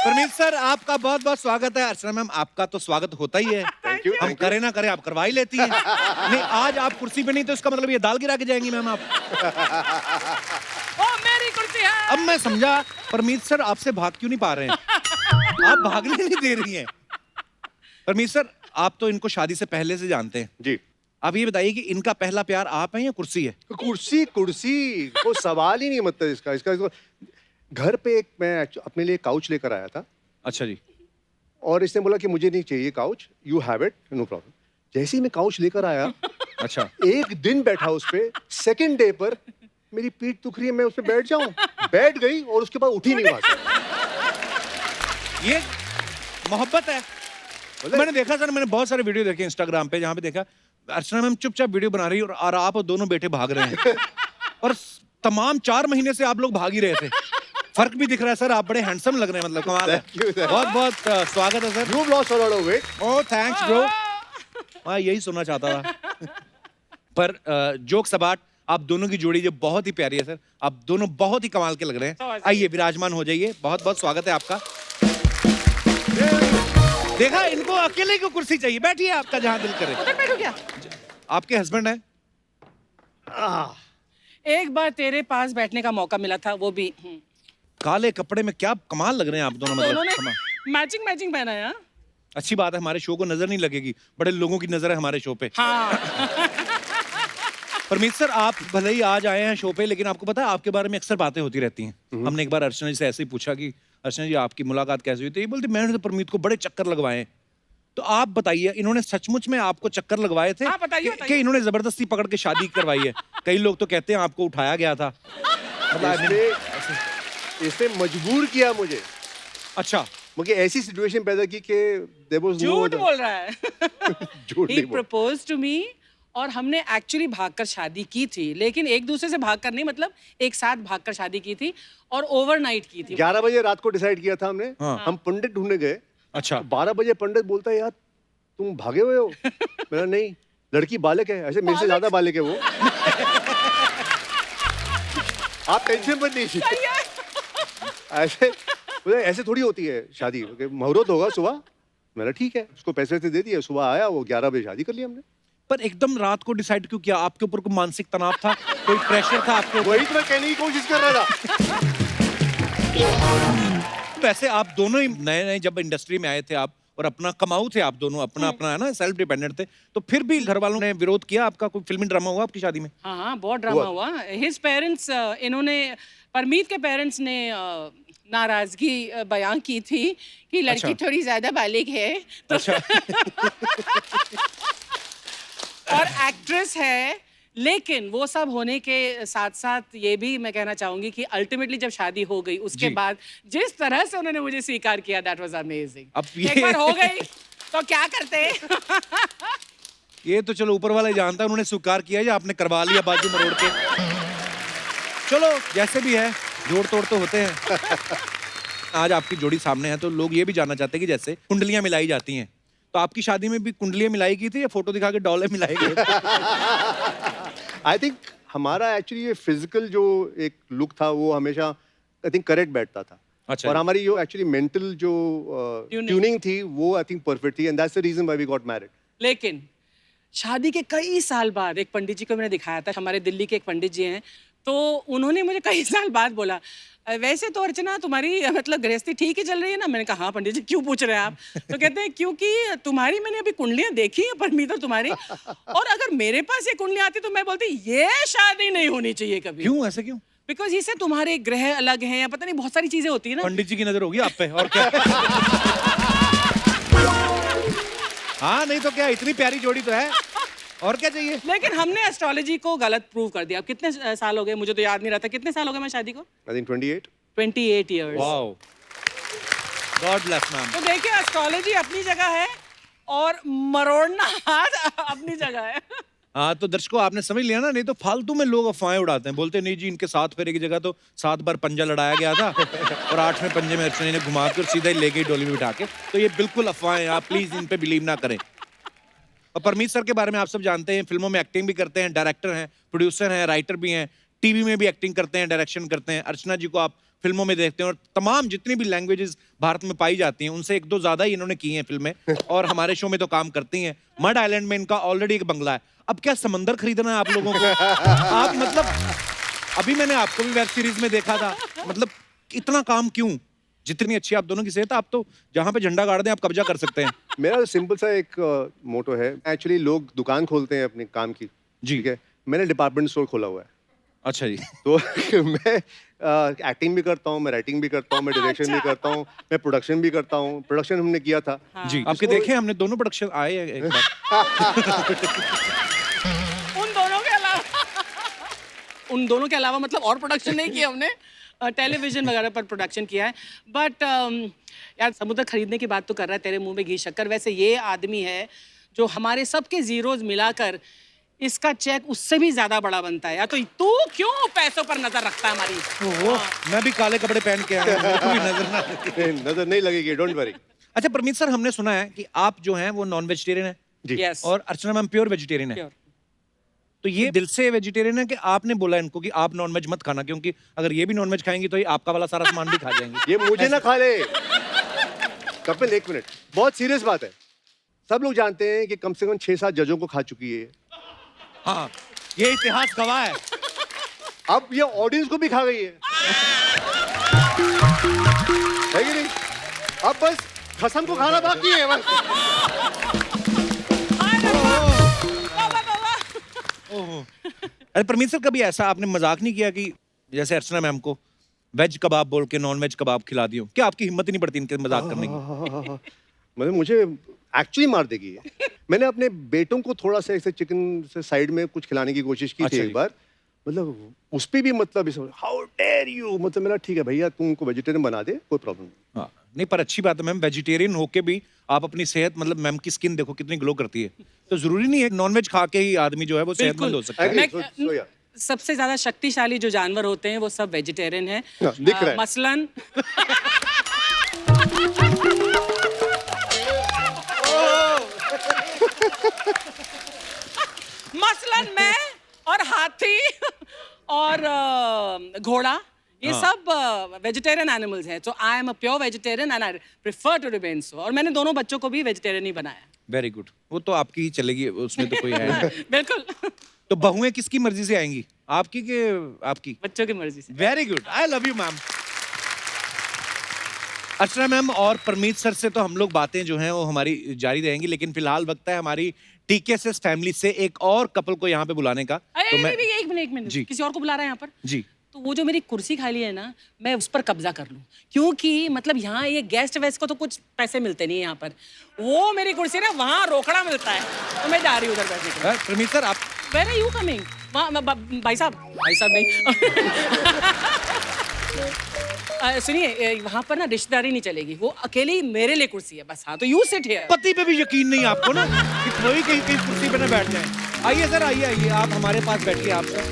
Parmeet sir आपका बहुत बहुत स्वागत है। अर्चना मैम आपका तो स्वागत होता ही है। Thank you. हम करें ना करें आप करवा ही लेती हैं। नहीं आज आप कुर्सी पे नहीं तो इसका मतलब ये दाल गिरा के जाएंगी मैम आप। ओ मेरी कुर्सी है। अब मैं समझा परमीत सर आपसे भाग क्यों नहीं पा रहे हैं। आप भागने नहीं दे रही हैं। परमीत सर आप तो इनको शादी से पहले से जानते हैं। जी। अब ये बताइए कि इनका पहला प्यार आप हैं या कुर्सी है? कुर्सी कुर्सी को सवाल ही नहीं, मतलब इसका घर पे एक मैं अपने लिए काउच लेकर आया था अच्छा जी। और इसने बोला कि मुझे नहीं चाहिए couch, you have it, no problem. जैसे ही मैं काउच लेकर आया अच्छा एक दिन बैठा उस पे, सेकंड डे पर मेरी पीठ दुख रही है, मैं उस पे बैठ जाऊं, बैठ गई और उसके बाद उठी नहीं वहां से। ये मोहब्बत है। मैंने देखा सर, मैंने बहुत सारे वीडियो देखे इंस्टाग्राम पे जहाँ पे देखा अर्चना मैम चुपचाप वीडियो बना रही है और आप दोनों बेटे भाग रहे हैं और तमाम 4 महीने से आप लोग भाग ही रहे थे। फर्क भी दिख रहा है सर, आप बड़े हैंडसम लग रहे हैं, मतलब कमाल है। Thank you, sir. बहुत बहुत स्वागत है sir. You've lost a lot of weight. Oh thanks bro. हाँ यही सुनना चाहता था। पर जोक्स अबाउट, आप दोनों की जोड़ी जो बहुत ही प्यारी है सर, आप दोनों बहुत ही कमाल के लग रहे हैं। आइए विराजमान हो जाइए, बहुत बहुत स्वागत है आपका। देखा इनको अकेले को कुर्सी चाहिए, बैठिए आपका जहाँ दिल करे। उधर बैठो क्या? आपके हस्बैंड है? एक बार तेरे पास बैठने का मौका मिला था, वो भी काले कपड़े में क्या कमाल लग रहे हैं आप दोनों, दोनों मतलब ने मैचिंग मैचिंग पहना है। हाँ? अच्छी बात है, हमारे शो को नजर नहीं लगेगी, बड़े लोगों की नजर है हमारे शो पे। हाँ। परमीत सर आप भले ही आज आए हैं शो पे, लेकिन आपको पता है आपके बारे में अक्सर बातें होती रहती हैं। हमने एक बार अर्चना जी से ऐसे ही पूछा कि अर्चना जी आपकी मुलाकात कैसे हुई, तो ये बोलते मैंने तो परमीत को बड़े चक्कर लगवाए हैं। तो आप बताइए इन्होंने सचमुच में आपको चक्कर लगवाए थे हाँ, बताइए, कि बताइए। इन्होंने जबरदस्ती पकड़ के शादी करवाई है? कई लोग तो कहते हैं आपको उठाया गया था। इसने मजबूर किया मुझे, अच्छा मुझे ऐसी सिचुएशन पैदा की कि there was no झूठ other- बोल रहा है। झूठ He नहीं बोल। proposed to me और हमने एक्चुअली भागकर शादी की थी, लेकिन एक दूसरे से भागकर नहीं, मतलब एक साथ भागकर शादी की थी और ओवरनाइट की थी। 11 बजे रात को डिसाइड किया था हमने। हाँ। हम पंडित ढूंढने गए। अच्छा 12 बजे पंडित बोलता है यार तुम भागे हुए हो। मेरा नहीं, लड़की बालक है, ऐसे मेरे से ज्यादा बालक है वो। आप टेंशन मत लीजिए। ऐसे बोले ऐसे थोड़ी होती है शादी, मुहूर्त होगा सुबह। मेरा ठीक है, उसको पैसे दे दिए, सुबह आया वो, 11 बजे शादी कर ली हमने। पर एकदम रात को डिसाइड क्यों किया? आपके ऊपर कोई मानसिक तनाव था, कोई प्रेशर था आपके ऊपर? वही तो मैं कहने की कोशिश कर रहा था। वैसे आप दोनों ही नए नए जब इंडस्ट्री में आए थे आप, और अपना कमाऊ थे आप दोनों, अपना अपना है ना, सेल्फ डिपेंडेंट थे, तो फिर भी घर वालों ने विरोध किया आपका? कोई फिल्मी ड्रामा हुआ आपकी शादी में? हाँ हाँ, बहुत ड्रामा हुआ। हिज पेरेंट्स, इन्होंने, परमीत के पेरेंट्स ने नाराजगी बयां की थी कि लड़की अच्छा। थोड़ी ज्यादा बालिग है तो अच्छा और एक्ट्रेस है। लेकिन वो सब होने के साथ साथ ये भी मैं कहना चाहूंगी कि अल्टीमेटली जब शादी हो गई उसके जी। बाद जिस तरह से उन्होंने मुझे स्वीकार किया, दैट वाज अमेजिंग। अब ये- एक बार हो गई तो क्या करते। ये तो चलो ऊपर वाला ही जानता है, उन्होंने स्वीकार किया या आपने करवा लिया बाजू मरोड़ के? चलो जैसे भी है, जोड़ तोड़ तो होते हैं। आज आपकी जोड़ी सामने है तो लोग ये भी जानना चाहते हैं कि जैसे कुंडलियां मिलाई जाती हैं, तो आपकी शादी में भी कुंडलियां मिलाई गई थी या फोटो दिखा के डॉलर मिलाई गए? आई थिंक हमारा एक्चुअली ये फिजिकल जो एक लुक था वो हमेशा आई थिंक करेक्ट बैठता था। अच्छा और जी। हमारी जो एक्चुअली मेंटल जो ट्यूनिंग थी वो आई थिंक परफेक्ट थी, and that's the reason why we got married. लेकिन शादी के कई साल बाद एक पंडित जी को मैंने दिखाया था, हमारे दिल्ली के एक पंडित जी हैं, तो उन्होंने मुझे कई साल बाद बोला वैसे तो अर्चना तुम्हारी मतलब गृहस्थी ठीक ही चल रही है ना? मैंने कहा हाँ पंडित जी, क्यों पूछ रहे हैं आप? तो कहते हैं क्योंकि तुम्हारी मैंने अभी कुंडलियां देखी हैं परमीत और तुम्हारी, और अगर मेरे पास ये कुंडलियां आती तो मैं बोलती ये शादी नहीं होनी चाहिए कभी। क्यों ऐसे क्यों? बिकॉज इससे तुम्हारे ग्रह अलग हैं या पता नहीं बहुत सारी चीजें होती है ना। पंडित जी की नजर होगी आप पे, और क्या? हाँ नहीं तो क्या, इतनी प्यारी जोड़ी तो है, और क्या चाहिए? लेकिन हमने एस्ट्रोलॉजी को गलत प्रूव कर दिया। अब कितने साल हो गए, मुझे तो याद नहीं रहता कितने साल हो गए मैं शादी को। I think 28। 28 years. Wow, God bless ma'am. तो देखिए एस्ट्रोलॉजी अपनी जगह है और मरोड़ना हाथ अपनी जगह है। हाँ तो दर्शकों आपने समझ लिया ना, नहीं तो फालतू में लोग अफवाहें उड़ाते हैं, बोलते हैं नहीं जी इनके 7 फेरे की जगह तो 7 बार पंजा लड़ाया गया था और 8वें पंजे में अर्चना ने घुमा के और सीधा ही ले गई डोली में बिठा के। तो ये बिल्कुल अफवाहें हैं, आप प्लीज इन पे बिलीव ना करें। और परमीत सर के बारे में आप सब जानते हैं, फिल्मों में एक्टिंग भी करते हैं, डायरेक्टर हैं, प्रोड्यूसर हैं, राइटर भी हैं, टीवी में भी एक्टिंग करते हैं, डायरेक्शन करते हैं। अर्चना जी को आप फिल्मों में देखते हैं, और तमाम जितनी भी लैंग्वेजेस भारत में पाई जाती हैं उनसे एक दो ज्यादा ही इन्होंने की हैं फिल्में, और हमारे शो में तो काम करती हैं। मड आइलैंड में इनका ऑलरेडी एक बंगला है, अब क्या समंदर खरीदना है आप लोगों को? आप मतलब अभी मैंने आपको भी वेब सीरीज में देखा था, मतलब इतना काम क्यों? जितनी अच्छी आप दोनों की सेहत, आप तो जहां पे झंडा गाड़ दें आप कब्जा कर सकते हैं। मेरा सिंपल सा एक मोटो है, एक्चुअली लोग दुकान खोलते हैं अपने काम की, जी। ठीक है, मैंने डिपार्टमेंट स्टोर खोला हुआ है। अच्छा जी। तो मैं एक्टिंग भी करता हूँ, मैं राइटिंग भी करता हूँ, मैं डायरेक्शन भी करता हूँ, मैं प्रोडक्शन भी करता हूँ। प्रोडक्शन हमने किया था। जी, आपके देखे हमने दोनों प्रोडक्शन आए हैं एक बार। उन दोनों के अलावा मतलब और प्रोडक्शन नहीं किया हमने, टेलीविजन वगैरह पर प्रोडक्शन किया है। बट यार समुद्र खरीदने की बात तो कर रहा है, तेरे मुंह में घी शक्कर। वैसे ये आदमी है जो हमारे सबके जीरोज मिलाकर इसका चेक उससे भी ज्यादा बड़ा बनता है। या तो तू क्यों पैसों पर नजर रखता है हमारी? मैं भी काले कपड़े पहन के आया हूं, मेरे को भी नजर ना लगे। नजर नहीं लगेगी, डोंट वरी। अच्छा परमीत सर, हमने सुना है कि आप जो हैं वो नॉन वेजिटेरियन है जी। Yes. और अर्चना मैम प्योर वेजिटेरियन है। Pure. तो ये दिल से वेजिटेरियन है कि आपने बोला इनको कि आप नॉन वेज मत खाना, क्योंकि अगर ये भी नॉन वेज खाएंगी तो ये आपका वाला सारा सामान भी खा जाएंगी? ये मुझे ना खा ले। कपिल एक मिनट, बहुत सीरियस बात है। सब लोग जानते हैं कि कम से कम 6-7 जजों को खा चुकी है। हाँ, ये इतिहास गवाह है। अब ये ऑडियंस को भी खा गई है कि नहीं? अब बस खसम को खाना बाकी है बस। अरे परमीत सर, कभी ऐसा आपने मजाक नहीं किया कि जैसे अर्चना मैम को वेज कबाब बोल के नॉन वेज कबाब खिला दियो? क्या आपकी हिम्मत ही नहीं पड़ती इनके मजाक करने की? मतलब मुझे एक्चुअली मार देगी ये। मैंने अपने बेटों को थोड़ा सा ऐसे चिकन से साइड में कुछ खिलाने की कोशिश की थी अच्छा एक जी। बार, मतलब उस पे भी मतलब हाउ डेयर यू, मतलब मेरा ठीक है भैया, तुम उनको वेजिटेरियन बना दे, कोई प्रॉब्लम नहीं। हाँ, नहीं पर अच्छी बात है मैम, वेजिटेरियन होके भी आप अपनी सेहत, मतलब मैम की स्किन देखो कितनी ग्लो करती है। तो जरूरी नहीं है नॉन वेज खा के ही आदमी जो है वो सेहतमंद हो सकता है। Agree, मैं- so yeah. सबसे ज्यादा शक्तिशाली जो जानवर होते हैं वो सब वेजिटेरियन हैं। हाँ, दिख रहा है। मसलन मसलन मैं और हाथी और घोड़ा, ये सब वेजिटेरियन एनिमल्स हैं। तो I am a pure vegetarian and I prefer to remain so. और मैंने दोनों बच्चों को भी वेजिटेरियन ही बनाया। वेरी गुड, वो तो आपकी ही चलेगी, उसमें तो कोई है नहीं। बिल्कुल। तो बहुएं किसकी मर्जी से आएंगी, आपकी कि आपकी? बच्चों की मर्जी से। Very good, I love you ma'am. Archana ma'am और परमीत सर से तो हम लोग बातें जो हैं वो हमारी जारी रहेंगी, लेकिन फिलहाल वक्त है हमारी टीकेएसएस फैमिली से एक और कपल को यहाँ पे बुलाने का। तो मैं एक मिनट जी। किसी और को बुला रहा है यहाँ पर? जी, तो वो जो मेरी कुर्सी खाली है ना, मैं उस पर कब्जा कर लूं, क्योंकि मतलब यहाँ ये गेस्ट वेस्ट को तो कुछ पैसे मिलते नहीं है यहाँ पर। वो मेरी कुर्सी ना वहाँ रोकड़ा मिलता है, तो मैं जा रही हूँ उधर बैठने के लिए। परमीत सर आप Where are you coming? भाई साहब नहीं। सुनिए, वहाँ पर ना रिश्तेदारी नहीं चलेगी, वो अकेली मेरे लिए कुर्सी है बस। हाँ, तो यू सिट हियर। पति पे भी यकीन नहीं आपको ना कि कोई कहीं कहीं कुर्सी पे ना बैठ जाए। आइए सर, आइए आइए, आप हमारे पास बैठिए आप सर।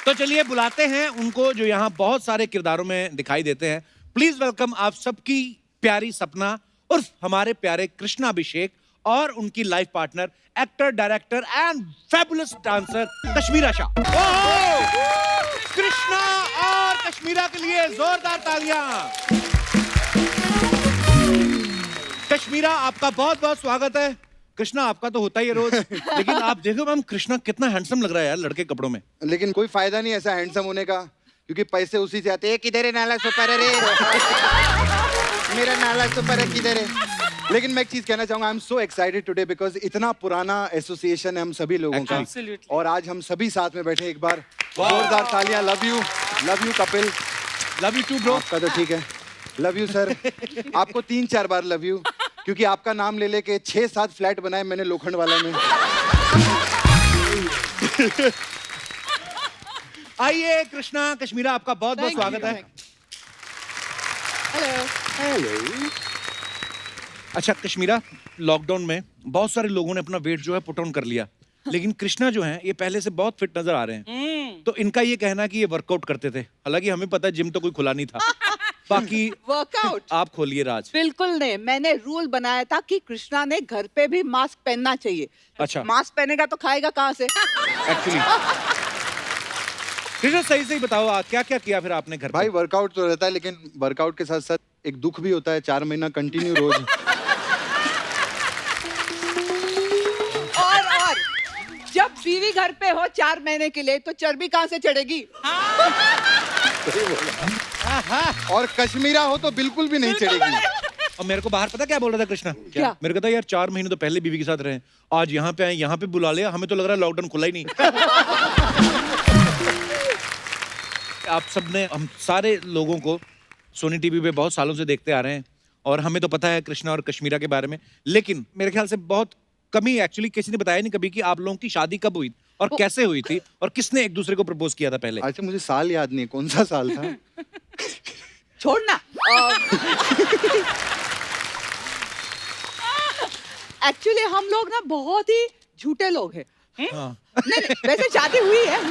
तो चलिए बुलाते हैं उनको जो यहाँ बहुत सारे किरदारों में दिखाई देते हैं। प्लीज वेलकम आप सबकी प्यारी सपना उर्फ हमारे प्यारे कृष्णा अभिषेक और उनकी life partner, actor, director and fabulous dancer Kashmira Shah. Krishna और कश्मीरा के लिए जोरदार तालियां। कश्मीरा, आपका बहुत बहुत स्वागत है। कृष्णा, आपका तो होता ही है रोज, लेकिन आप देखो मैम, कृष्णा कितना हैंडसम लग रहा है यार लड़के कपड़ों में। लेकिन कोई फायदा नहीं ऐसा हैंडसम होने का, क्योंकि पैसे उसी से आते हैं। किधर है नाला सुपर रे? मेरा नाला सुपर है, किधर है? लेकिन मैं एक चीज कहना चाहूंगा, आई am so excited today because इतना पुराना एसोसिएशन है हम सभी लोगों का, Absolutely. और आज हम सभी साथ में बैठे। एक बार जोरदार तालियां। Love you Kapil. Love you too bro. आपका तो ठीक है। Love you sir. आपको 3-4 बार लव यू, क्योंकि आपका नाम ले लेके 6-7 फ्लैट बनाए मैंने लोखंड वाला में। आइए कृष्णा, कश्मीरा, आपका बहुत बहुत स्वागत है। हेलो। अच्छा कश्मीरा, लॉकडाउन में बहुत सारे लोगों ने अपना वेट जो है पुट ऑन कर लिया, लेकिन कृष्णा जो है ये पहले से बहुत फिट नजर आ रहे हैं। तो इनका ये कहना है कि ये वर्कआउट करते थे, हालांकि हमें पता है जिम तो कोई खुला नहीं था। बाकी वर्कआउट आप खोलिए राज। बिल्कुल नहीं, मैंने रूल बनाया था कि कृष्णा ने घर पे भी मास्क पहनना चाहिए। अच्छा। मास्क पहनेगा तो खाएगा कहाँ से? एक्चुअली कृष्णा सही सही बताओ क्या क्या किया फिर आपने घर भाई पे? वर्कआउट तो रहता है, लेकिन वर्कआउट के साथ साथ एक दुख भी होता है, 4 महीना कंटिन्यू रोज। और जब बीवी घर पे हो 4 महीने के लिए तो चर्बी कहाँ से चढ़ेगी? और कश्मीरा हो तो बिल्कुल भी नहीं चढ़ेगी। और मेरे को बाहर पता क्या बोल रहा था कृष्णा? क्या? मेरे को था यार 4 महीने तो पहले बीवी के साथ रहे, आज यहाँ पे आए, यहाँ पे बुला लिया, हमें तो लग रहा है लॉकडाउन खुला ही नहीं। आप सबने हम सारे लोगों को सोनी टीवी पे बहुत सालों से देखते आ रहे हैं और हमें तो पता है कृष्णा और कश्मीरा के बारे में, लेकिन मेरे ख्याल से बहुत कमी एक्चुअली किसी ने बताया नहीं कभी कि आप लोगों की शादी कब हुई और कैसे हुई थी और किसने एक दूसरे को प्रपोज किया था पहले। अच्छा मुझे साल याद नहीं, कौन सा साल था? छोड़ना। एक्चुअली हम लोग ना बहुत ही झूठे लोग हैं। हाँ। नहीं, वैसे शादी हुई है।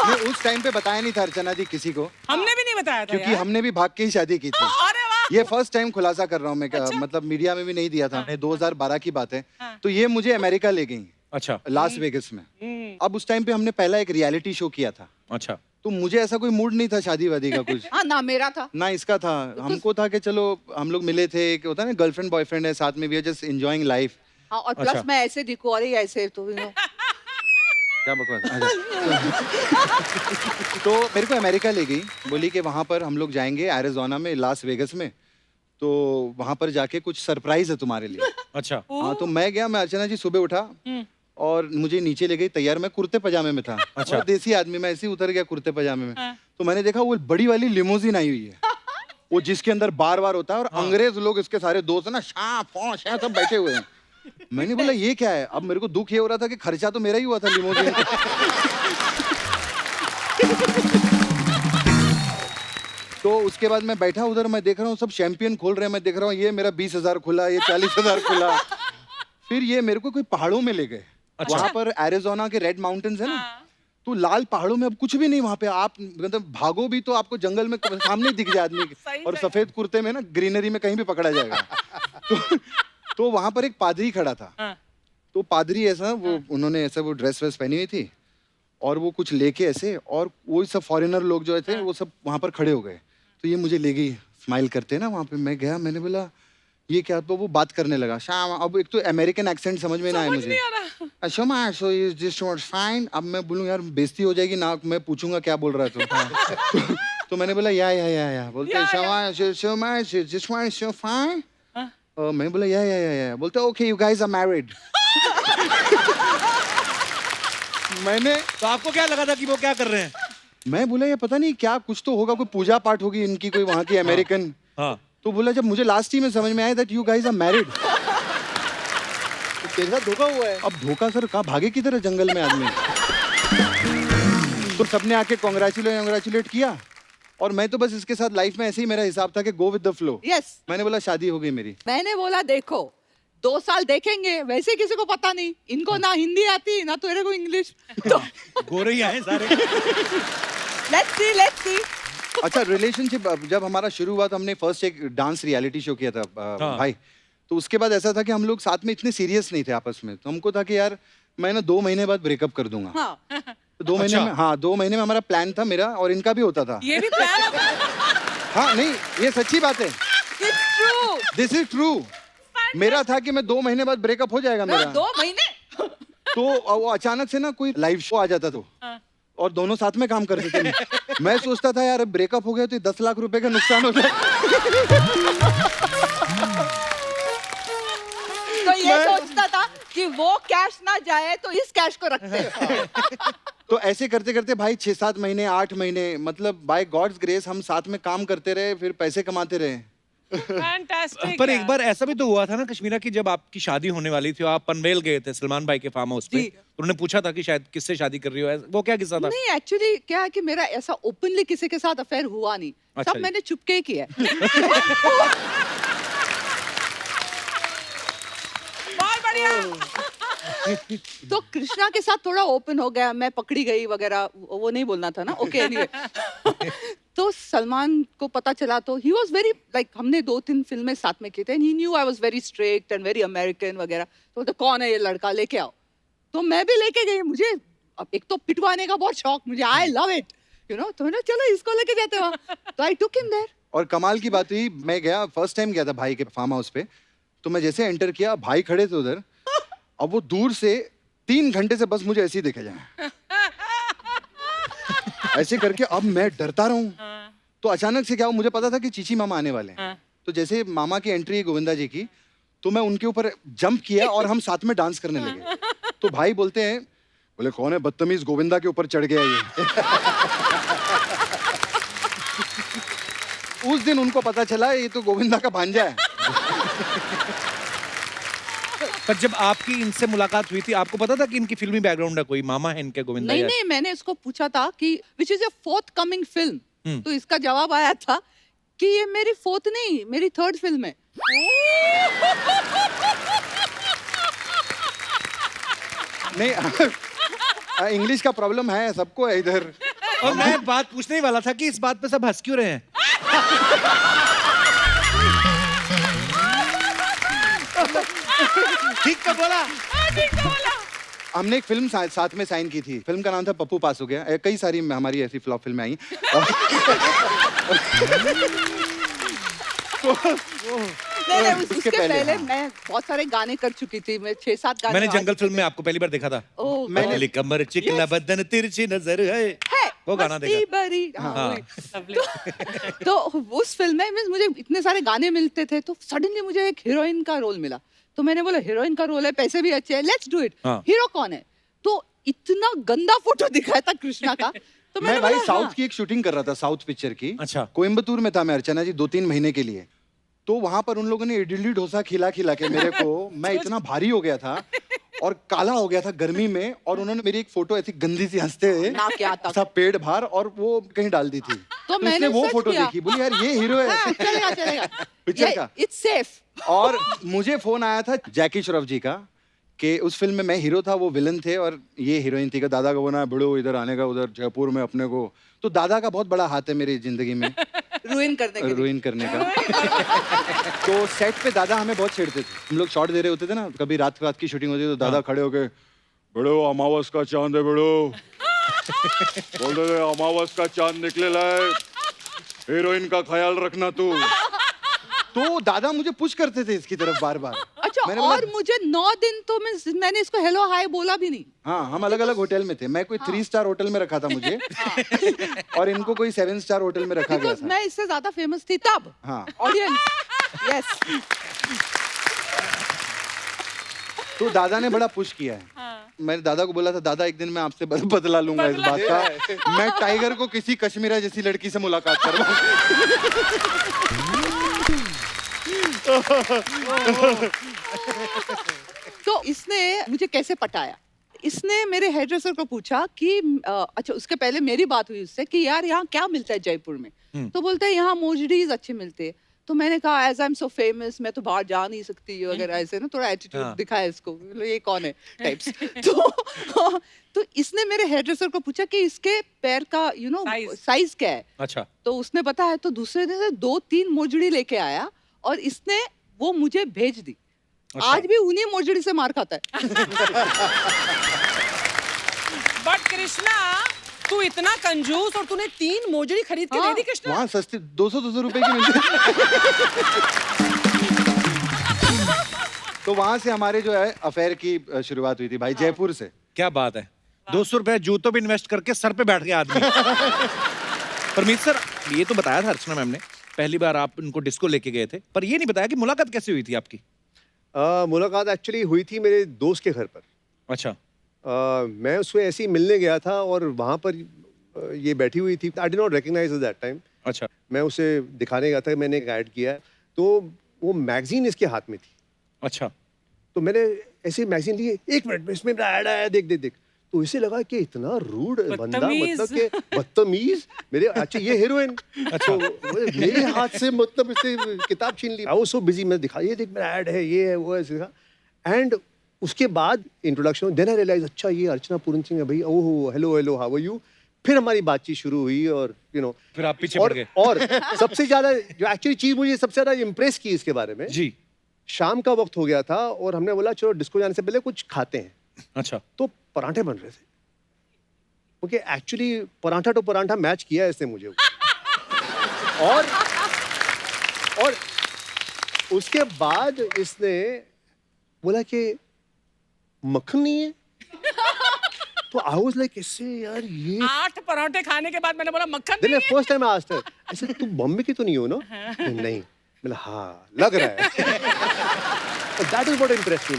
नहीं, उस टाइम पे बताया नहीं था अर्चना जी किसी को, हमने भी नहीं बताया था क्योंकि यार। हमने भी भाग के ही शादी की थी। अरे वाह। ये फर्स्ट टाइम खुलासा कर रहा हूँ मैं, मतलब मीडिया में भी नहीं दिया था, 2012 की बात है। हाँ। तो ये मुझे अमेरिका ले गई, अच्छा लास वेगस में। अब उस टाइम पे हमने पहला एक रियलिटी शो किया था, अच्छा तो मुझे ऐसा कोई मूड नहीं था शादी वादी का कुछ। हाँ ना, मेरा था। ना इसका था, हमको था कि चलो हम लोग मिले थे, कि होता है ना गर्लफ्रेंड बॉयफ्रेंड है साथ में, we are just enjoying life. हाँ, और प्लस अच्छा। मैं ऐसे दिखूं, अरे ऐसे तो क्या बकवास। तो मेरे को अमेरिका ले गई, बोली कि वहां पर हम लोग जाएंगे एरिजोना में, लास वेगस में, तो वहां पर जाके कुछ सरप्राइज है तुम्हारे लिए। अच्छा हाँ, तो मैं गया, मैं अर्चना जी सुबह उठा और मुझे नीचे ले गई तैयार, मैं कुर्ते पजामे में था। अच्छा। और देसी आदमी, मैं ऐसे ही उतर गया कुर्ते पजामे में। तो मैंने देखा वो बड़ी वाली लिमोजिन आई हुई है, वो जिसके अंदर बार बार होता है, और अंग्रेज लोग इसके सारे दोस्त है ना, शाह फौं शाह सब बैठे हुए हैं। मैंने बोला ये क्या है? अब मेरे को दुख ये हो रहा था कि खर्चा तो मेरा ही हुआ था लिमोजिन। तो उसके बाद मैं बैठा उधर, मैं देख रहा हूँ सब चैंपियन खोल रहे हैं, मैं देख रहा हूँ ये मेरा 20,000 खुला, ये 40,000 खुला। फिर ये मेरे को कोई पहाड़ों में ले गए। अच्छा। वहां पर एरिजोना के रेड माउंटेन्स है ना, तो लाल पहाड़ों में अब कुछ भी नहीं वहां पे, आप मतलब भागो भी तो आपको जंगल में सामने दिख जाए आदमी, सही और जगह। सफेद कुर्ते में ना ग्रीनरी में कहीं भी पकड़ा जाएगा। तो वहां पर एक पादरी खड़ा था। हाँ। तो पादरी ऐसा, वो उन्होंने ऐसा वो ड्रेस वेस पहनी हुई थी, और वो कुछ लेके ऐसे, और वो सब फॉरेनर लोग जो थे वो सब वहां पर खड़े हो गए। तो ये मुझे ले गई स्माइल करते ना वहां पे, मैं गया, मैंने बोला ये क्या? तो वो बात करने लगा शाम। अब एक तो अमेरिकन एक्सेंट समझ में ना आए मुझे। अच्छा मैं सो इज दिस फाइन। अब मैं बोलूं यार बेइज्जती हो जाएगी ना, मैं पूछूंगा क्या बोल रहा है तो मैंने बोला या बोलते Shama this one is fine. मैं बोला या बोलते okay you guys are married. मैंने तो आपको क्या लगा था कि वो क्या कर रहे हैं? मैं बोला ये पता नहीं क्या, कुछ तो होगा, कोई पूजा पाठ होगी इनकी कोई वहां की अमेरिकन। हाँ तो बोला जब मुझे लास्ट ही में समझ में आया that you guys are married. तेरे साथ धोखा हुआ है। अब धोखा सर, कहाँ भागे किधर है जंगल में आदमी। तो सबने आके कांग्रेचुलेट किया, और मैं तो बस इसके साथ लाइफ में ऐसे ही मेरा हिसाब था कि go with the flow. Yes. मैंने बोला शादी हो गई मेरी। मैंने बोला देखो 2 साल देखेंगे, वैसे किसी को पता नहीं, इनको ना हिंदी आती ना तेरे को इंग्लिश, तो गोरे ही आए सारे। Let's see. अच्छा रिलेशनशिप जब हमारा शुरू हुआ तो हमने फर्स्ट एक डांस रियलिटी शो किया था भाई। तो उसके बाद ऐसा था कि हम लोग साथ में इतने सीरियस नहीं थे आपस में, तो हमको था कि यार मैं ना 2 महीने बाद ब्रेकअप कर दूंगा। हाँ। तो 2 महीने में, हाँ 2 महीने में हमारा प्लान था, मेरा और इनका भी होता था। ये भी प्लान हाँ नहीं ये सच्ची बात है, It's true. This is true. मेरा था कि मैं 2 महीने बाद ब्रेकअप हो जाएगा मेरा। 2 महीने। तो वो अचानक से ना कोई लाइव शो आ जाता तो, और दोनों साथ में काम करते थे। मैं सोचता था यार ब्रेकअप हो गया तो 10 लाख रुपए का नुकसान हो जाए। तो ये सोचता था कि वो कैश ना जाए तो इस कैश को रखते। तो ऐसे करते करते भाई 6-7 महीने 8 महीने, मतलब बाय गॉड्स ग्रेस हम साथ में काम करते रहे, फिर पैसे कमाते रहे। फैंटास्टिक। पर एक बार ऐसा भी तो हुआ था ना कश्मीरा की, जब आपकी शादी होने वाली थी, आप पनवेल गए थे सलमान भाई के फार्म हाउस पे, जी। तो उन्होंने पूछा था कि शायद किससे शादी कर रही हो, वो क्या किस्सा था? नहीं एक्चुअली क्या है कि मेरा ऐसा ओपनली किसी के साथ अफेयर हुआ नहीं। अच्छा सब जी। मैंने चुपके ही किया है। बहुत बढ़िया। तो कृष्णा के साथ थोड़ा ओपन हो गया, मैं पकड़ी गई वगैरह, वो नहीं बोलना था ना। Okay anyway. तो सलमान को पता चला तो ही वाज वेरी लाइक, हमने 2-3 फिल्में साथ में की थे, he knew I was very strict and very American वगैरह। तो कौन है ये लड़का, लेके आओ। तो मैं भी लेके गई, मुझे अब एक तो पिटवाने का बहुत शौक मुझे, I love it, you know, तो मैंने चलो इसको लेके जाते हैं वहाँ, तो आई टुक हिम देयर। और कमाल की बात हुई, मैं गया, फर्स्ट टाइम गया था भाई के फार्म हाउस पे, तो मैं जैसे एंटर किया, भाई खड़े थे उधर, अब वो दूर से 3 घंटे से बस मुझे ऐसे ही देखे जाए, ऐसे करके। अब मैं डरता रहा हूँ, तो अचानक से क्या हुआ, मुझे पता था कि चीची मामा आने वाले हैं, तो जैसे मामा की एंट्री है गोविंदा जी की, तो मैं उनके ऊपर जंप किया और हम साथ में डांस करने लगे। तो भाई बोलते हैं, बोले कौन है बदतमीज, गोविंदा के ऊपर चढ़ गया ये। उस दिन उनको पता चला ये तो गोविंदा का भांजा है। पर जब आपकी इनसे मुलाकात हुई थी, आपको पता था कि इनकी फिल्मी बैकग्राउंड है, कोई मामा है इनके गोविंदा? नहीं या- नहीं, मैंने इसको पूछा था कि which is a fourth coming film, तो इसका जवाब आया था कि ये मेरी फोर्थ नहीं, मेरी थर्ड फिल्म है। नहीं, इंग्लिश का प्रॉब्लम है, सबको है इधर। और मैं बात पूछने ही वाला था कि इस बात पे सब हंस क्यों रहे हैं? ठीक तो बोला। हमने एक फिल्म साथ में साइन की थी, फिल्म का नाम था पप्पू पास हो गया। कई सारी हमारी ऐसी फ्लॉप फिल्में आई। नहीं, नहीं, उसके उसके पहले, पहले हाँ। मैं बहुत सारे गाने कर चुकी थी, मैं 6-7 गाने। मैंने जंगल फिल्म में आपको पहली बार देखा था। ओह, पतली कमर चिकना बदन तिरछी नजर है, वो गाना मस्ती देखा। भरी, हाँ, हाँ। वही। तो उस फिल्म में means मुझे इतने सारे गाने मिलते थे, तो सडनली मुझे एक हीरोइन का रोल मिला, तो मैंने बोला हीरोइन का रोल है, पैसे भी अच्छे हैं, लेट्स डू इट। हाँ। हीरो कौन है? तो इतना गंदा फोटो दिखाया था कृष्णा का, तो मैं मैंने भाई बोला, साउथ हाँ। की एक शूटिंग कर रहा था, साउथ पिक्चर की। अच्छा। कोयम्बतूर में था मैं, अर्चना जी, 2-3 महीने के लिए। तो वहां पर उन लोगों ने इडली डोसा खिला खिला के मेरे को, मैं इतना भारी हो गया था और काला हो गया था गर्मी में, और उन्होंने मेरी एक फोटो ऐसी गंदी सी हंसते हुए, ना क्या तक। ऐसा पेट बाहर, और वो कहीं डाल दी थी। तो मैंने इसने वो सच फोटो किया। देखी, बोली यार ये हीरो है। हाँ, चलेगा चलेगा, पिक्चर का। It's safe. और मुझे फोन आया था जैकी श्रॉफ जी का कि उस फिल्म में मैं हीरो था, वो विलन थे, और ये हीरोइन थी। कि दादा को बोला बड़ो इधर आने का, उधर जयपुर में अपने को। तो दादा का बहुत बड़ा हाथ है मेरी जिंदगी में, रुइन करने के लिए। रुइन करने का। तो सेट पे दादा हमें बहुत छेड़ते थे। हम लोग शॉट दे रहे होते थे ना, कभी रात की शूटिंग होती थी, तो दादा खड़े होके, बड़ो अमावस का चांद है बड़ो, बोलते थे अमावस का चांद निकले लाए, हीरोइन का ख्याल रखना तू। तो दादा मुझे पुश करते थे इसकी तरफ बार बार। अच्छा, मैंने बोला- और मुझे 9 दिन तो मैंने इसको हेलो हाय बोला भी नहीं। हाँ, हम अलग अलग होटल में थे। मैं कोई 3 स्टार होटल में रखा था मुझे, और इनको कोई 7 स्टार होटल में रखा गया बिकॉज था। मैं इससे ज्यादा फेमस थी तब। हाँ। Audience, yes. तो दादा ने बड़ा पुश किया है। मैंने दादा को बोला था, दादा एक दिन मैं आपसे बदला लूंगा इस बात का, मैं टाइगर को किसी कश्मीरा जैसी लड़की से मुलाकात करवाऊंगा। तो इसने मुझे कैसे पटाया? इसने मेरे हेयर ड्रेसर को पूछा कि अच्छा, उसके पहले मेरी बात हुई उससे कि यार यहाँ क्या मिलता है जयपुर में? तो बोलते हैं यहाँ मोजडीज अच्छे मिलते हैं। तो मैंने कहा as I am so famous, मैं तो बाहर जा नहीं सकती वगैरह, ऐसे ना थोड़ा एटीट्यूड हाँ। दिखाया इसको, मतलब ये कौन है टाइप्स। तो इसने मेरे हेयर ड्रेसर को पूछा कि इसके पैर का यू नो Size. साइज क्या है? अच्छा। तो उसने बताया, तो दूसरे दिन से 2-3 मोजड़ी लेके आया और इसने वो मुझे भेज दी। अच्छा। आज भी उन्हीं मोजड़ी से मार खाता है। बट कृष्णा, तू इतना कंजूस और तूने 3 मोजड़ी खरीद के हाँ। दे दी कृष्णा। वहाँ सस्ती 200 रुपए की मिलती तो वहां से हमारे जो है अफेयर की शुरुआत हुई थी भाई, जयपुर से। क्या बात है, 200 रुपए जूतों पे इन्वेस्ट करके सर पे बैठ गया आदमी। परमीत सर, ये तो बताया था अर्चना मैम ने, पहली बार आप उनको डिस्को लेके गए थे, पर ये नहीं बताया कि मुलाकात कैसे हुई थी आपकी? मुलाकात एक्चुअली हुई थी मेरे दोस्त के घर पर। अच्छा। मैं उसमें ऐसे ही मिलने गया था और वहाँ पर ये बैठी हुई थी। I did not recognise that time. अच्छा। मैं उसे दिखाने गया था, मैंने एक ऐड किया, तो वो मैगजीन इसके हाथ में थी। अच्छा। तो मैंने ऐसे मैगजीन ली, 1 मिनट में इसमें ऐड आया, देख देख देख। तो इसे लगा कि इतना रूड बंदा, बदतमीज। मतलब कि बदतमीज मेरे, अच्छा ये हीरोइन, अच्छा मेरे हाथ से मतलब इसे किताब छीन ली। आई वाज सो बिजी, मैं दिखा, ये देख मेरा ऐड है, ये है, वो है, ऐसे था। एंड उसके बाद इंट्रोडक्शन, देन आई रियलाइज अच्छा ये अर्चना पूरन सिंह है भाई, oh hello hello how are you. फिर हमारी बातचीत शुरू हुई और यू नो फिर आप पीछे पड़ गए। और सबसे ज्यादा जो एक्चुअली चीज मुझे सबसे ज्यादा इम्प्रेस की इसके बारे में, जी। शाम का वक्त हो गया था और हमने बोला चलो डिस्को जाने से पहले कुछ खाते हैं। अच्छा। तो पराठे बन रहे थे। Okay actually paratha to paratha match किया है इसने मुझे। और उसके बाद इसने बोला कि मक्खन नहीं है। तो आई वाज लाइक इससे यार ये 8 पराठे खाने के बाद मैंने बोला मक्खन देन नहीं है। First time I asked her ऐसे तू बॉम्बे की तो नहीं हो ना? नहीं मैंने हाँ लग रहा है। That is what interest me.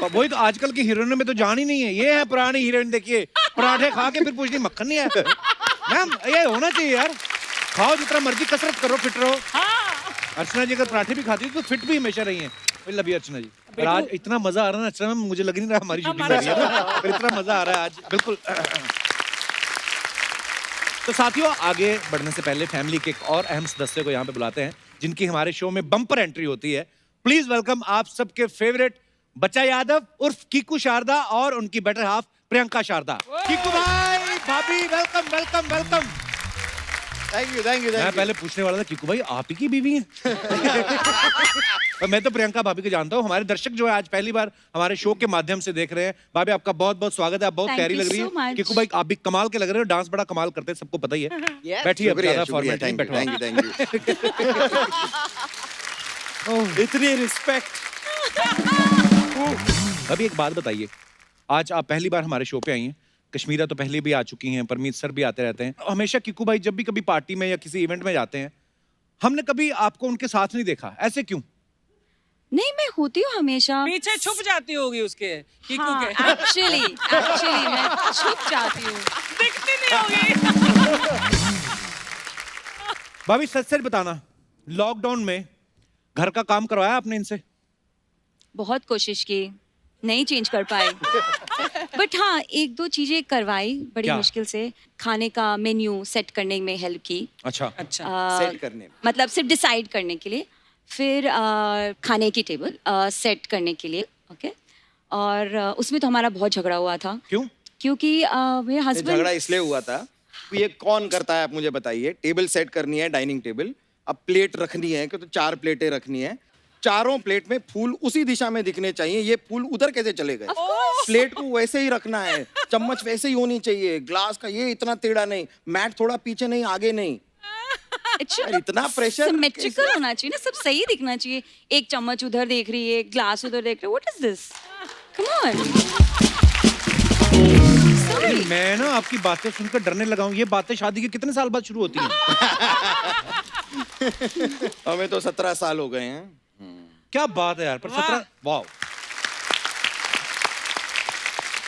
वही तो आजकल की हीरोइनों में तो जान ही नहीं है। ये है पुरानी हीरोइन, देखिए पराठे खा के फिर पूछती मक्खन नहीं है। मैम ये होना चाहिए यार, खाओ जितना मर्जी, कसरत करो, फिट रहो। अर्चना जी अगर पराठे भी खाती थी तो फिट भी हमेशा रही हैं। लव यू अर्चना जी। और आज इतना मजा आ रहा है ना अर्चना मैम, मुझे लग नहीं रहा हमारी शूटिंग कर रही है ना, पर इतना मजा आ रहा है आज बिल्कुल। तो साथियों आगे बढ़ने से पहले फैमिली के एक और अहम सदस्य को यहाँ पे बुलाते हैं जिनकी हमारे शो में बम्पर एंट्री होती है। प्लीज वेलकम आप सबके फेवरेट बच्चा यादव उर्फ कीकू शारदा और उनकी बेटर हाफ प्रियंका शारदा। कीकू भाई, भाभी, welcome welcome welcome. Thank you मैं पहले पूछने वाला था कीकू भाई आप ही की बीवी हैं? और मैं तो प्रियंका भाभी को जानता हूँ। हमारे दर्शक जो है आज पहली बार हमारे शो के माध्यम से देख रहे हैं। भाभी आपका बहुत बहुत स्वागत है, आप बहुत Thank प्यारी you लग रही so है। much. कीकू भाई आप भी कमाल के लग रहे हो, डांस बड़ा कमाल करते हैं, सबको पता ही है। बैठिए अब ज्यादा फॉर्मेट नहीं बैठो। Thank you. इतनी रिस्पेक्ट। अभी एक बात बताइए, आज आप पहली बार हमारे शो पे आई हैं। कश्मीरा तो पहले भी आ चुकी हैं, परमीत सर भी आते रहते हैं। हमेशा कीकू भाई जब भी कभी पार्टी में या किसी इवेंट में जाते हैं, हमने कभी आपको उनके साथ नहीं देखा, ऐसे क्यों? नहीं, मैं होती हूँ हमेशा। पीछे छुप जाती होगी उसके कीकू हाँ, के। एक्चुअली मैं छुप जाती हूँ। दिखती नहीं होगी। भाभी सच सच बताना, लॉकडाउन में घर का काम करवाया आपने इनसे? बहुत कोशिश की, नहीं चेंज कर पाए। बट हाँ, एक दो चीजें करवाई बड़ी क्या? मुश्किल से। खाने का मेन्यू सेट करने में हेल्प की। अच्छा अच्छा। सेट करने में। मतलब सिर्फ डिसाइड करने के लिए, फिर खाने की टेबल सेट करने के लिए। ओके। और उसमें तो हमारा बहुत झगड़ा हुआ था, क्यों? क्योंकि मेरे झगड़ा हस्बैंड इसलिए हुआ था, ये कौन करता है आप मुझे बताइए। टेबल सेट करनी है, डाइनिंग टेबल, अब प्लेट रखनी है कि तो 4 प्लेटें रखनी है। चारों प्लेट में फूल उसी दिशा में दिखने चाहिए, ये फूल उधर कैसे चले गए? प्लेट को वैसे ही रखना है, चम्मच वैसे ही होनी चाहिए, ग्लास का ये इतना टेढ़ा नहीं, मैट थोड़ा पीछे नहीं आगे नहीं। यार, इतना प्रेशर सिमेट्रिकल होना चाहिए ना, सब सही दिखना चाहिए। एक चम्मच उधर देख रही है, ग्लास उधर देख रही है, what is this? Come on. Sorry. मैं ना आपकी बातें सुनकर डरने लगा हूँ। ये बातें शादी के कितने साल बाद शुरू होती हैं? हमें तो 17 साल हो गए हैं। क्या बात है यार, पर 17, वाह।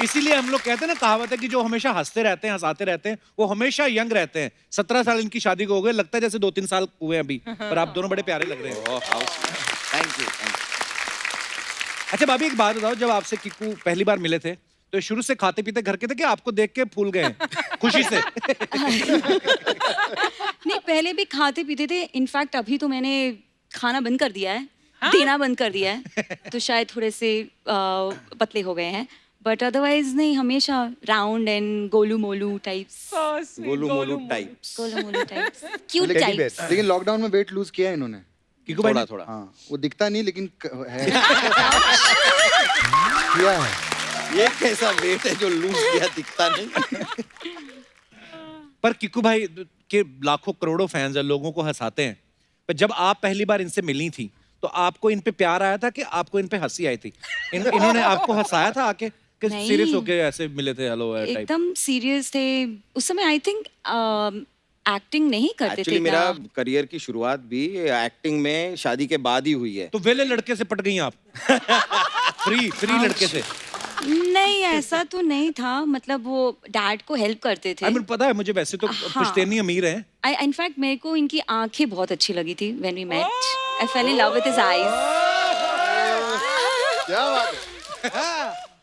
इसीलिए हम लोग कहते हैं ना, कहावत है कि जो हमेशा हंसते रहते हैं, हंसाते रहते हैं, वो हमेशा यंग रहते हैं। 17 साल इनकी शादी को हो गए, लगता है जैसे 2-3 साल हुए अभी। पर आप दोनों बड़े प्यारे लग रहे हैं। Thank you. अच्छा भाभी एक बात बताओ, जब आपसे कीकू पहली बार मिले थे तो शुरू से खाते पीते घर के थे कि आपको देख के फूल गए खुशी से? नहीं, पहले भी खाते पीते थे। इनफैक्ट अभी तो मैंने खाना बंद कर दिया है, देना बंद कर दिया है, तो शायद थोड़े से पतले हो गए हैं। बट अदरवाइज नहीं, हमेशा round and Golu Molu types. Golu Molu types. Golu Molu types, cute Teddy types. bear। लेकिन लॉकडाउन में वेट लूज किया है इन्होंने। कीकू भाई थोड़ा ने- थोड़ा। हाँ, वो दिखता नहीं लेकिन है। किया है। ये कैसा वेट है जो लूज किया दिखता नहीं? पर कीकू भाई के लाखों करोड़ों फैंस हैं, लोगों को हंसाते हैं। पर जब आप पहली बार इनसे मिली थी तो आपको इन पे प्यार आया था कि आपको इन पे हंसी आई थी? इन्होंने आपको हंसाया था आके कि नहीं। सीरियस होके ऐसे मिले थे हेलो टाइप? एकदम सीरियस थे उस समय। आई थिंक एक्टिंग नहीं करते एक्चुअली थे मेरा ना। करियर की शुरुआत भी एक्टिंग में शादी के बाद ही हुई है। तो वेले लड़के से पट गई आप? फ्री लड़के से? नहीं, ऐसा तो नहीं था। मतलब वो डैड को हेल्प करते थे। आई मीन पता है मुझे, वैसे तो हाँ। पुश्तैनी अमीर हैं। इनफैक्ट मेरे को इनकी आंखें बहुत अच्छी लगी थी when we met. I fell in love with his eyes. क्या बात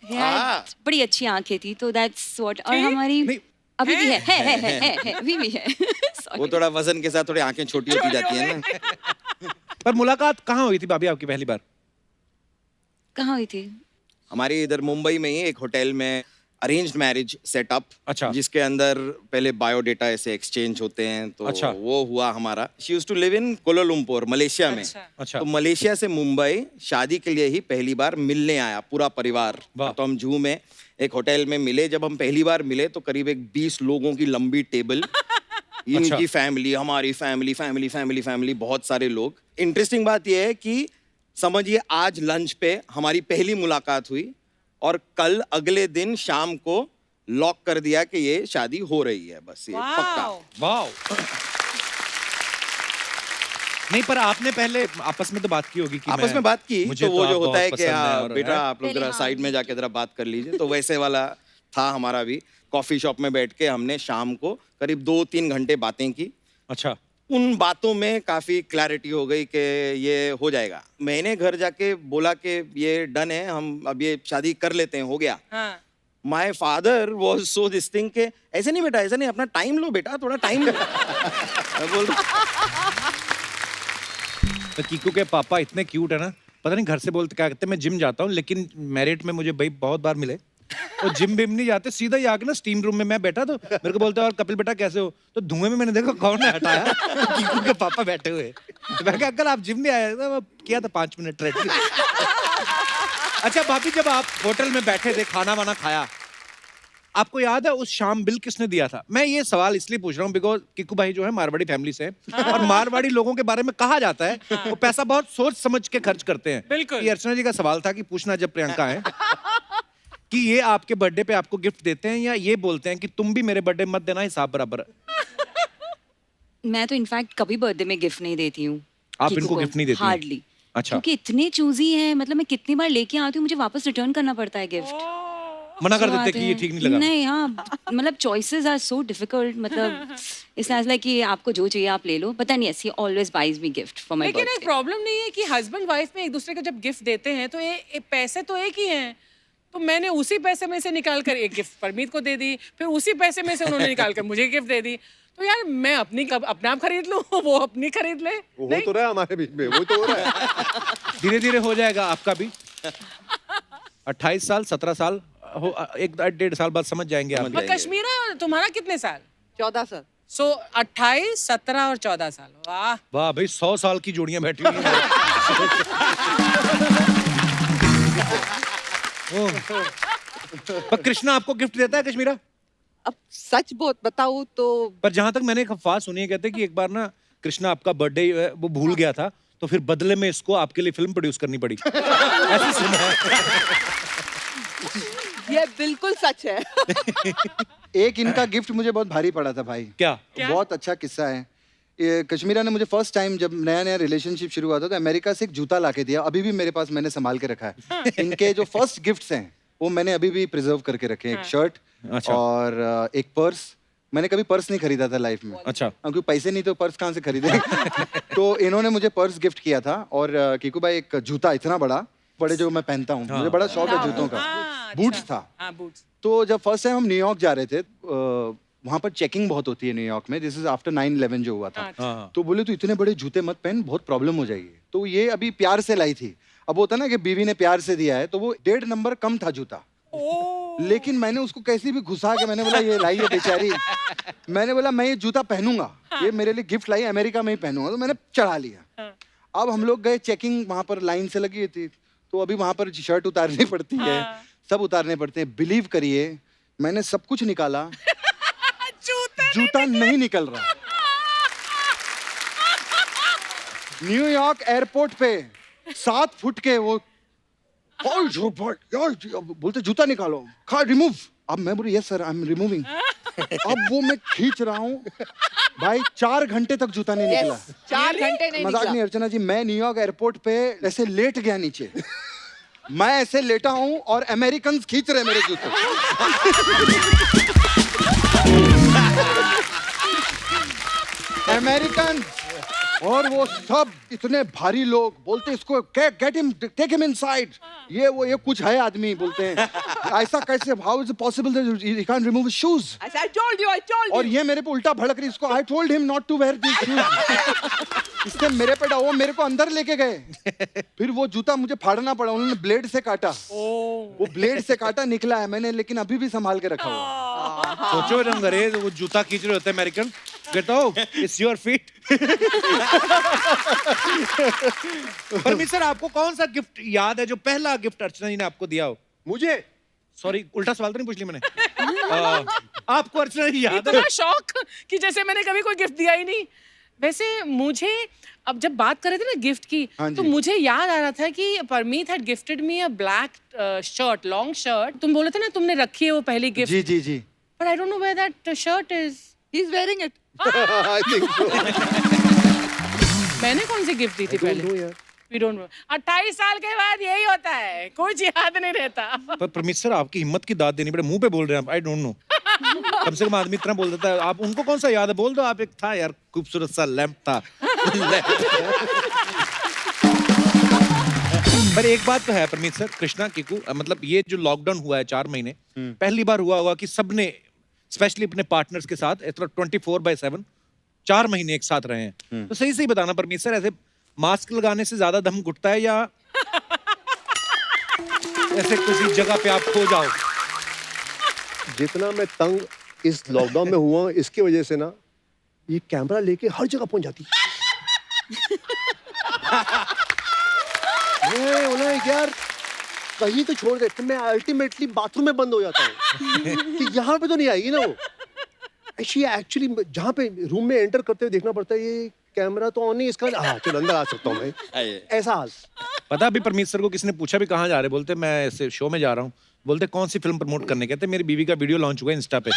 है? बड़ी अच्छी आंखें थी, तो दैट्स व्हाट। और हमारी नहीं। अभी भी है अभी भी है। वो Sorry. थोड़ा वजन के साथ थोड़ी आंखें छोटी होती जाती है ना। पर मुलाकात कहाँ हुई थी भाभी आपकी पहली बार? कहाँ हुई थी? हमारी इधर मुंबई में ही एक होटल में अरेंज्ड मैरिज सेटअप, अच्छा। जिसके अंदर पहले बायोडेटा ऐसे एक्सचेंज होते हैं, तो अच्छा। वो हुआ हमारा। She used to live in Kuala Lumpur, Malaysia में। अच्छा। तो मलेशिया से मुंबई शादी के लिए ही पहली बार मिलने आया पूरा परिवार। वाह। तो हम जूहू में एक होटल में मिले। जब हम पहली बार मिले तो करीब एक 20 लोगों की लंबी टेबल, इनकी फैमिली, हमारी फैमिली, फैमिली फैमिली फैमिली, बहुत सारे लोग। इंटरेस्टिंग बात यह है कि समझिए आज लंच पे हमारी पहली मुलाकात हुई और कल अगले दिन शाम को लॉक कर दिया कि ये शादी हो रही है, बस ये पक्का। वाओ। नहीं, पर आपने पहले आपस में तो बात की होगी कि आपस में बात की, मुझे तो वो आप जो होता बहुत है कि पसंद है हाँ और- बेटा हैं? आप लोग पहले जरा हाँ, साइड में जाके जरा बात कर लीजिए, तो वैसे वाला था हमारा भी। कॉफी शॉप में बैठ के हमने शाम को करीब 2-3 घंटे बातें की। अच्छा। उन बातों में काफी क्लैरिटी हो गई कि ये हो जाएगा। मैंने घर जाके बोला कि ये डन है, हम अब ये शादी कर लेते हैं, हो गया। हाँ। My father was so this thing के ऐसे नहीं बेटा, ऐसा नहीं, अपना टाइम लो बेटा, थोड़ा टाइम लो। मैं बोल तो कीकू के पापा इतने क्यूट है ना, पता नहीं घर से बोलते क्या कहते हैं, मैं जिम जाता हूँ, लेकिन मैरिट में मुझे भाई बहुत बार मिले और जिम बिम नहीं जाते, सीधा ही आके ना स्टीम रूम में मैं बैठा तो मेरे को बोलते हैं और कपिल बेटा कैसे हो, तो धुएं में मैंने देखा कौन है हटाया, कीकू के पापा बैठे हुए। तो मैं कहा अंकल आप जिम नहीं आए थे, किया था 5 मिनट ट्रेडमिल। अच्छा भाभी, जब आप होटल में बैठे थे, खाना वाना खाया, आपको याद है उस शाम बिल किसने दिया था? मैं ये सवाल इसलिए पूछ रहा हूँ बिकॉज किक्कू भाई जो है मारवाड़ी फैमिली से हैं और मारवाड़ी लोगों के बारे में कहा जाता है वो पैसा बहुत सोच समझ के खर्च करते हैं। बिल्कुल। ये अर्चना जी का सवाल था कि पूछना जब प्रियंका है कि ये आपके बर्थडे पे आपको गिफ्ट देते हैं या ये बोलते हैं कि तुम भी मेरे बर्थडे मत देना, हिसाब बराबर। मैं तो इनफैक्ट कभी बर्थडे में गिफ्ट नहीं देती हूँ। आप इनको gift नहीं देती हैं? हार्डली। अच्छा। क्योंकि इतने चूजी हैं, मतलब मैं कितनी बार लेके आती हूँ, मुझे वापस रिटर्न करना पड़ता है गिफ्ट। मना कर So देते आते कि ये हैं। ठीक नहीं लगा। नहीं, हाँ, मतलब चॉइसेस आर सो डिफिकल्ट, मतलब इसलिए लाइक कि आपको जो चाहिए आप ले लो, पता नहीं ऐसी always buys me gift for my लेकिन एक बर्थडे। प्रॉब्लम नहीं है कि हस्बैंड वाइफ में एक दूसरे को जब गिफ्ट देते हैं तो ये पैसे तो एक ही हैं, तो मैंने उसी पैसे में से निकाल कर एक गिफ्ट परमीत को दे दी, फिर उसी पैसे में से उन्होंने निकाल कर मुझे गिफ्ट दे दी, तो यार मैं अपने आप खरीद लूं, वो अपनी खरीद ले। वो हो तो रहा है हमारे बीच में, वो तो हो रहा है। धीरे धीरे हो जाएगा आपका भी। 28 साल 17 साल हो, 1-1.5 साल बाद समझ जाएंगे आप। और कश्मीरा तुम्हारा कितने साल? 14 साल। सो 28, 17 और 14 साल। वाह। वाह भाई, 100 साल की जोड़ियां बैठी हुई हैं। ओह। पर कृष्णा आपको गिफ्ट देता है कश्मीरा? अब सच बताऊं तो पर जहां तक मैंने एक अफवाह सुनी है, कहते हैं कि एक बार ना कृष्णा आपका बर्थडे वो भूल गया था, तो फिर बदले में इसको आपके लिए फिल्म प्रोड्यूस करनी पड़ी। ऐसे सुना है। ये बिल्कुल सच है। एक इनका गिफ्ट मुझे बहुत भारी पड़ा था भाई। क्या? बहुत अच्छा किस्सा है। ये कश्मीरा ने मुझे फर्स्ट टाइम जब नया नया रिलेशनशिप शुरू हुआ था तो अमेरिका से एक जूता लाके दिया, अभी भी मेरे पास, मैंने संभाल के रखा है। इनके जो फर्स्ट गिफ्ट्स हैं वो मैंने अभी भी प्रिजर्व करके रखे हैं। एक शर्ट अच्छा। और एक पर्स। मैंने कभी पर्स नहीं खरीदा था लाइफ में। अच्छा। क्योंकि पैसे नहीं तो पर्स कहाँ से खरीदे। तो इन्होंने मुझे पर्स गिफ्ट किया था और कीकू भाई एक जूता इतना बड़ा, बड़े जो मैं पहनता हूँ, मुझे बड़ा शौक है जूतों का। बूट्स था। हाँ, बूट्स। तो जब फर्स्ट टाइम हम न्यूयॉर्क जा रहे थे, वहाँ पर चेकिंग बहुत होती है न्यूयॉर्क में। दिस इज आफ्टर 9/11 जो हुआ था। हाँ। तो बोले तो इतने बड़े जूते मत पहन, बहुत प्रॉब्लम हो जाएगी। तो ये अभी प्यार से लाई थी। अब होता ना कि बीवी ने प्यार से दिया है, तो वो 1.5 नंबर कम था जूता। लेकिन मैंने उसको कैसे भी घुसा के मैंने बोला ये लाई है बेचारी, मैंने बोला मैं ये जूता पहनूंगा, ये मेरे लिए गिफ्ट लाई, अमेरिका में ही पहनूंगा। तो मैंने चढ़ा लिया। अब हम लोग गए चेकिंग, वहां पर लाइन से लगी थी, तो अभी वहां पर शर्ट उतारनी पड़ती है, सब उतारने पड़ते हैं। बिलीव करिए मैंने सब कुछ निकाला, जूता नहीं निकल रहा। न्यूयॉर्क एयरपोर्ट पे 7 फुट के वो बोलते जूता निकालो, रिमूव। अब मैं बोली yes sir I am removing. अब वो मैं खींच रहा हूँ भाई, 4 घंटे तक जूता नहीं निकला। 4 घंटे नहीं मजाक निकला। नहीं अर्चना जी, मैं न्यूयॉर्क एयरपोर्ट पे ऐसे लेट गया नीचे। मैं ऐसे लेटा हूँ और अमेरिकन खींच रहे मेरे जूते। अमेरिकन और वो सब इतने भारी लोग बोलते इसको get him, take him inside, ये कुछ है आदमी, बोलते हैं ऐसा कैसे, how is it possible that he can't remove his shoes, I told you. और ये मेरे पे उल्टा भड़क रही, इसको I told him not to wear this shoes, इसने मेरे पे वो मेरे को अंदर लेके गए, फिर वो जूता मुझे फाड़ना पड़ा, उन्होंने ब्लेड से काटा, वो ब्लेड से काटा निकला है मैंने, लेकिन अभी भी संभाल के रखा हुआ। सोचो जब अंग्रेज वो जूता खींच रहे होते हैं अमेरिकन, कहता हो it's your feet. Parmeet sir, आपको कौन सा गिफ्ट याद है जो पहला गिफ्ट अर्चना जी ने आपको दिया हो? मुझे सॉरी, उल्टा सवाल तो नहीं पूछ लिया मैंने। आपको अर्चना जी याद है? इतना शौक कि जैसे मैंने कभी कोई गिफ्ट दिया ही नहीं। वैसे मुझे अब जब बात कर रहे थे ना गिफ्ट की, हाँ तो जी। मुझे याद आ रहा था कि Parmeet had gifted me a black shirt, long shirt. तुम बोले थे ना तुमने रखी है वो पहली गिफ्ट, जी जी जी, but I don't know where that shirt is. He's wearing it. I think so. मैंने कौन सी गिफ्ट दी थी पहले? No, यार। We don't know. 28 साल के बाद यही होता है, कुछ याद नहीं रहता। पर परमित सर, आपकी हिम्मत की दाद देनी पड़े, मुंह पे बोल रहे हैं आप, आई डोंट नो। कम से कम आदमी इतना बोल देता है, आप उनको कौन सा याद है? बोल दो आप, एक था यार खूबसूरत सा लैंप था। पर एक बात तो है परमित सर, कृष्णा कीकू, मतलब ये जो लॉकडाउन हुआ है 4 महीने, पहली बार हुआ होगा कि सबने स्पेशली अपने पार्टनर्स के साथ 24/7 4 महीने एक साथ रहे हैं। तो सही सही बताना परमित सर, ऐसे मास्क लगाने से ज्यादा दम घुटता है या ऐसे किसी जगह पे आप खो जाओ? जितना मैं तंग इस लॉकडाउन में हुआ हूं, इसकी वजह से ना ये कैमरा लेके हर जगह पहुंच जाती। मैं बोला यार कहीं तो छोड़ दे, तो मैं अल्टीमेटली बाथरूम में बंद हो जाता हूँ कि यहाँ पे तो नहीं आएगी ना वो। एक्चुअली जहाँ पे रूम में एंटर करते हुए देखना पड़ता है, ये कैमरा तो ऑन नहीं, इसका हाँ चलो अंदर आ सकता हूँ मैं, ऐसा हाल। पता अभी परमीत सर को किसी ने पूछा भी कहाँ जा रहे, बोलते मैं ऐसे शो में जा रहा हूँ। बोलते कौन सी फिल्म प्रमोट करने? कहते मेरी बीवी का वीडियो लॉन्च हुआ है इंस्टा पे।